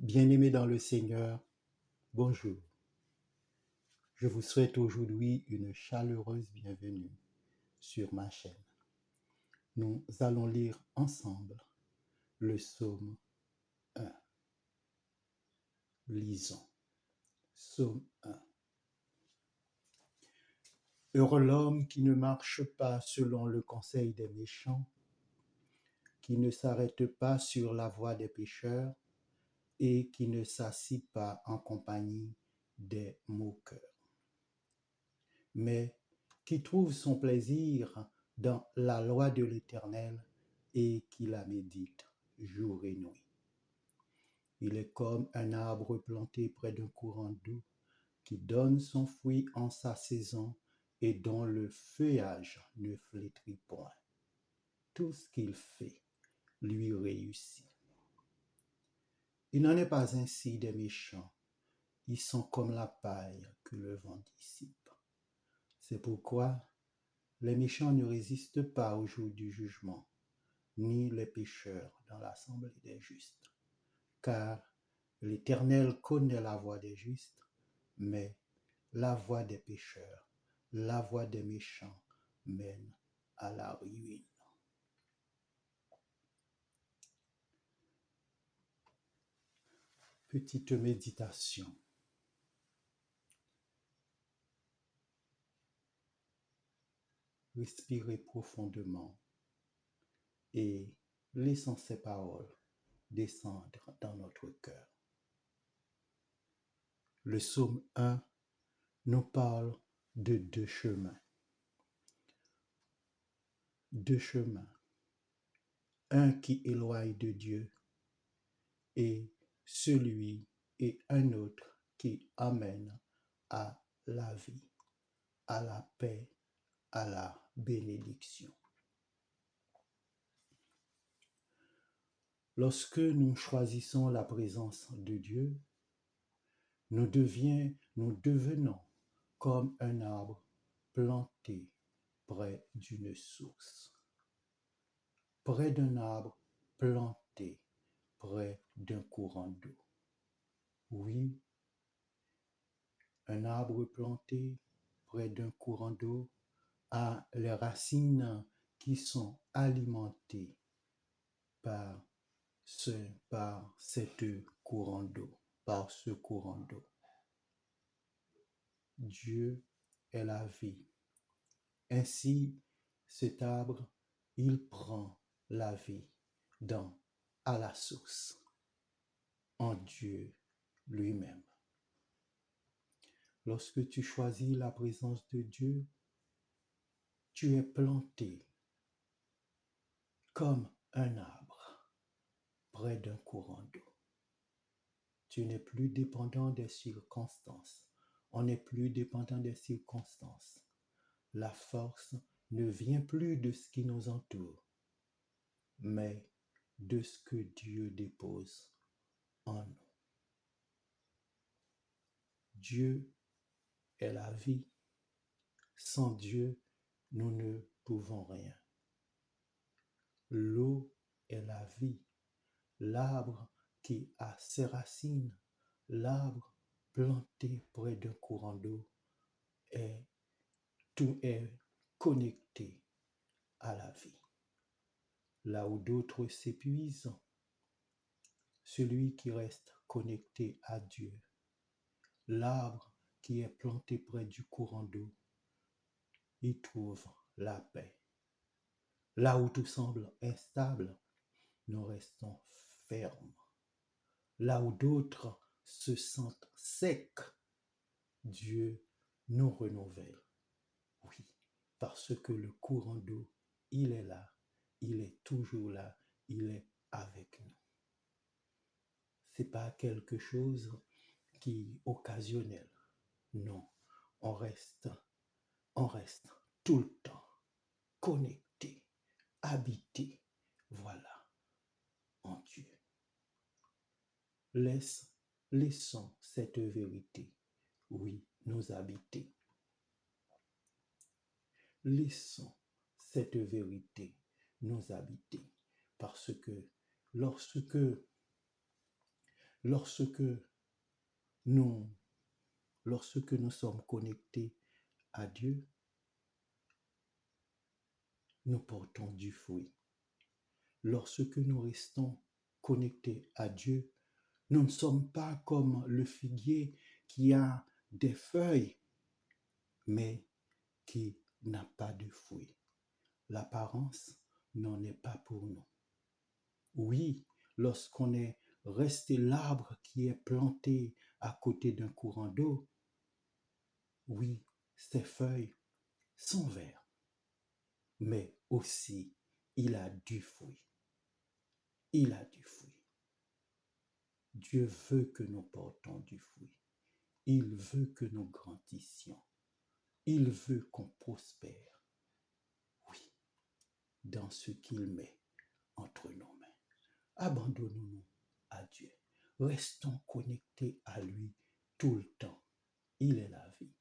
Bien-aimés dans le Seigneur, bonjour. Je vous souhaite aujourd'hui une chaleureuse bienvenue sur ma chaîne. Nous allons lire ensemble le psaume 1. Lisons. Psaume 1. Heureux l'homme qui ne marche pas selon le conseil des méchants, qui ne s'arrête pas sur la voie des pécheurs et qui ne s'assit pas en compagnie des moqueurs, mais qui trouve son plaisir dans la loi de l'Éternel et qui la médite jour et nuit. Il est comme un arbre planté près d'un courant d'eau qui donne son fruit en sa saison et dont le feuillage ne flétrit point. Tout ce qu'il fait lui réussit. Il n'en est pas ainsi des méchants. Ils sont comme la paille que le vent dissipe. C'est pourquoi les méchants ne résistent pas au jour du jugement, ni les pécheurs dans l'assemblée des justes. Car l'Éternel connaît la voie des justes, mais la voie des pécheurs, la voie des méchants mène à la ruine. Petite méditation. Respirez profondément et laissons ces paroles descendre dans notre cœur. Le psaume 1 nous parle de deux chemins. Deux chemins. Un qui éloigne de Dieu et celui et un autre qui amène à la vie, à la paix, à la bénédiction. Lorsque nous choisissons la présence de Dieu, nous devenons comme un arbre planté près d'une source, près d'un arbre planté près d'un courant d'eau. Oui, un arbre planté près d'un courant d'eau a les racines qui sont alimentées par cette courant d'eau, par ce courant d'eau. Dieu est la vie. Ainsi, cet arbre, il prend la vie à la source, en Dieu lui-même. Lorsque tu choisis la présence de Dieu, tu es planté comme un arbre près d'un courant d'eau. Tu n'es plus dépendant des circonstances. On n'est plus dépendant des circonstances. La force ne vient plus de ce qui nous entoure, mais de ce que Dieu dépose en nous. Dieu est la vie. Sans Dieu, nous ne pouvons rien. L'eau est la vie. L'arbre qui a ses racines, l'arbre planté près d'un courant d'eau, tout est connecté à la vie. Là où d'autres s'épuisent, celui qui reste connecté à Dieu, l'arbre qui est planté près du courant d'eau, il trouve la paix. Là où tout semble instable, nous restons fermes. Là où d'autres se sentent secs, Dieu nous renouvelle. Oui, parce que le courant d'eau, il est là, il est toujours là, il est avec nous. Ce n'est pas quelque chose qui est occasionnel. Non, on reste tout le temps connecté, habité, voilà, en Dieu. Laissons cette vérité, oui, nous habiter. Laissons cette vérité nous habiter, parce que lorsque Lorsque nous, lorsque nous sommes connectés à Dieu, nous portons du fruit. Lorsque nous restons connectés à Dieu, nous ne sommes pas comme le figuier qui a des feuilles, mais qui n'a pas de fruits. L'apparence n'en est pas pour nous. Oui, lorsqu'on est resté l'arbre qui est planté à côté d'un courant d'eau, oui, ses feuilles sont vertes, mais aussi il a du fruit. Il a du fruit. Dieu veut que nous portions du fruit. Il veut que nous grandissions. Il veut qu'on prospère. Oui, dans ce qu'il met entre nos mains. Abandonnons-nous à Dieu. Restons connectés à lui tout le temps. Il est la vie.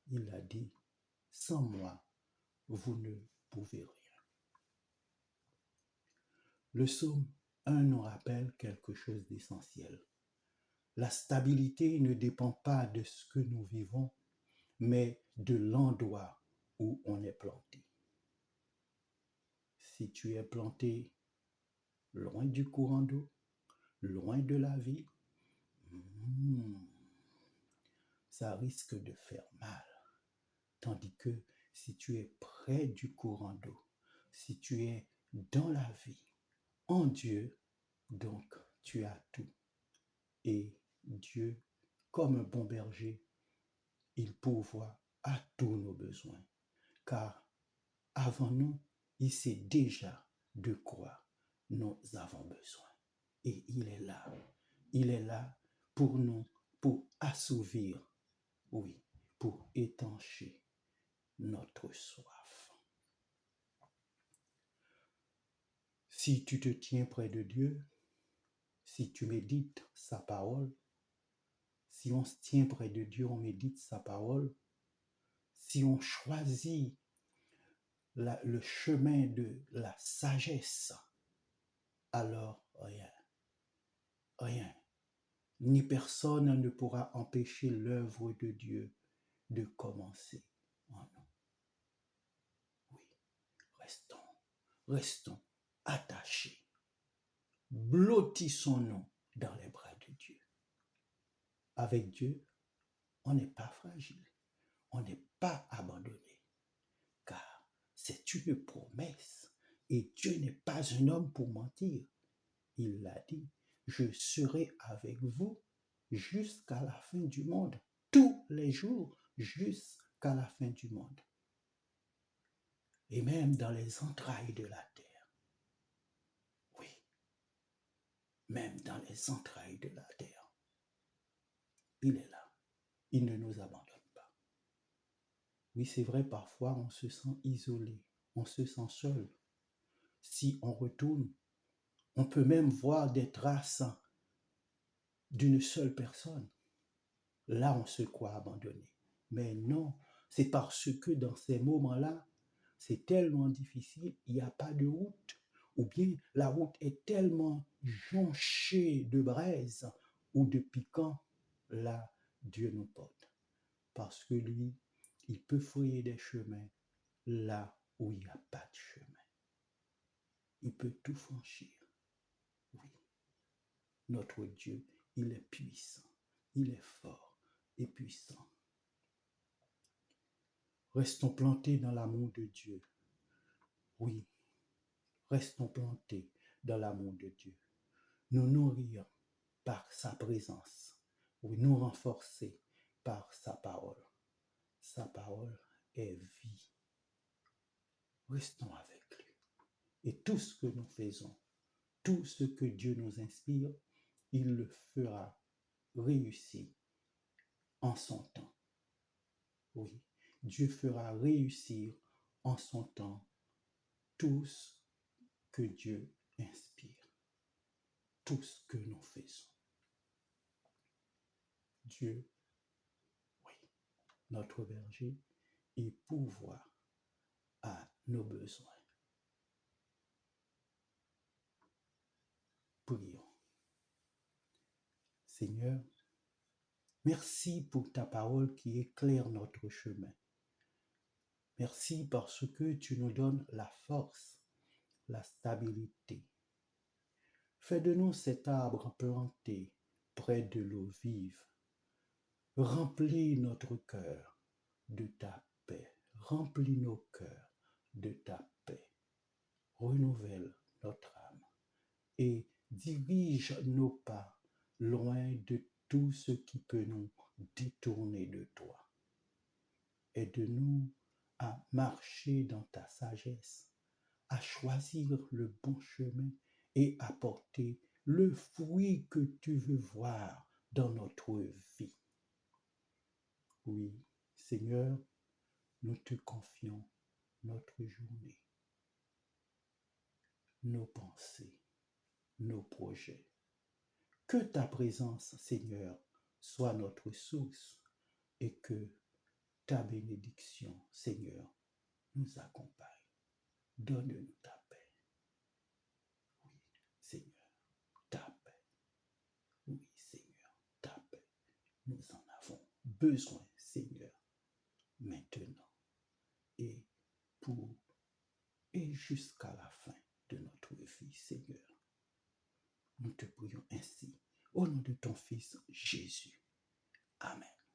Il a dit, sans moi, vous ne pouvez rien. Le psaume 1 nous rappelle quelque chose d'essentiel. La stabilité ne dépend pas de ce que nous vivons, mais de l'endroit où on est planté. Si tu es planté loin du courant d'eau, loin de la vie, ça risque de faire mal. Tandis que si tu es près du courant d'eau, si tu es dans la vie, en Dieu, donc tu as tout. Et Dieu, comme un bon berger, il pourvoit à tous nos besoins. Car avant nous, il sait déjà de quoi nous avons besoin. Et il est là. Il est là pour nous, pour assouvir, oui, pour étancher notre soif. Si tu te tiens près de Dieu, si tu médites sa parole, si on se tient près de Dieu, on médite sa parole, si on choisit le chemin de la sagesse, alors rien, ni personne ne pourra empêcher l'œuvre de Dieu de commencer en nous. Oui, restons attachés, blottissons-nous dans les bras de Dieu. Avec Dieu, on n'est pas fragile, on n'est pas abandonné, car c'est une promesse et Dieu n'est pas un homme pour mentir. Il l'a dit, je serai avec vous jusqu'à la fin du monde, tous les jours jusqu'à la fin du monde. Et même dans les entrailles de la terre. Oui, même dans les entrailles de la terre. Il est là. Il ne nous abandonne pas. Oui, c'est vrai, parfois on se sent isolé, on se sent seul. Si on retourne, on peut même voir des traces d'une seule personne. Là, on se croit abandonné. Mais non, c'est parce que dans ces moments-là, c'est tellement difficile, il n'y a pas de route. Ou bien la route est tellement jonchée de braises ou de piquants, là, Dieu nous porte. Parce que lui, il peut frayer des chemins là où il n'y a pas de chemin. Il peut tout franchir. Oui, notre Dieu, il est puissant, il est fort et puissant. Restons plantés dans l'amour de Dieu. Oui, restons plantés dans l'amour de Dieu. Nous nourrir par sa présence. Oui, nous renforcer par sa parole. Sa parole est vie. Restons avec lui. Et tout ce que nous faisons, tout ce que Dieu nous inspire, il le fera réussir en son temps. Oui, Dieu fera réussir en son temps tout ce que Dieu inspire, tout ce que nous faisons. Dieu, oui, notre berger, il pourvoit à nos besoins. Prions. Seigneur, merci pour ta parole qui éclaire notre chemin. Merci parce que tu nous donnes la force, la stabilité. Fais de nous cet arbre planté près de l'eau vive. Remplis notre cœur de ta paix. Remplis nos cœurs de ta paix. Renouvelle notre âme et dirige nos pas loin de tout ce qui peut nous détourner de toi. Aide-nous à marcher dans ta sagesse, à choisir le bon chemin et à porter le fruit que tu veux voir dans notre vie. Oui, Seigneur, nous te confions notre journée, nos pensées, nos projets. Que ta présence, Seigneur, soit notre source et que ta bénédiction, Seigneur, nous accompagne. Donne-nous ta paix. Oui, Seigneur, ta paix. Oui, Seigneur, ta paix. Nous en avons besoin, Seigneur, maintenant et pour et jusqu'à la fin de notre vie, Seigneur. Nous te prions ainsi, au nom de ton Fils Jésus. Amen.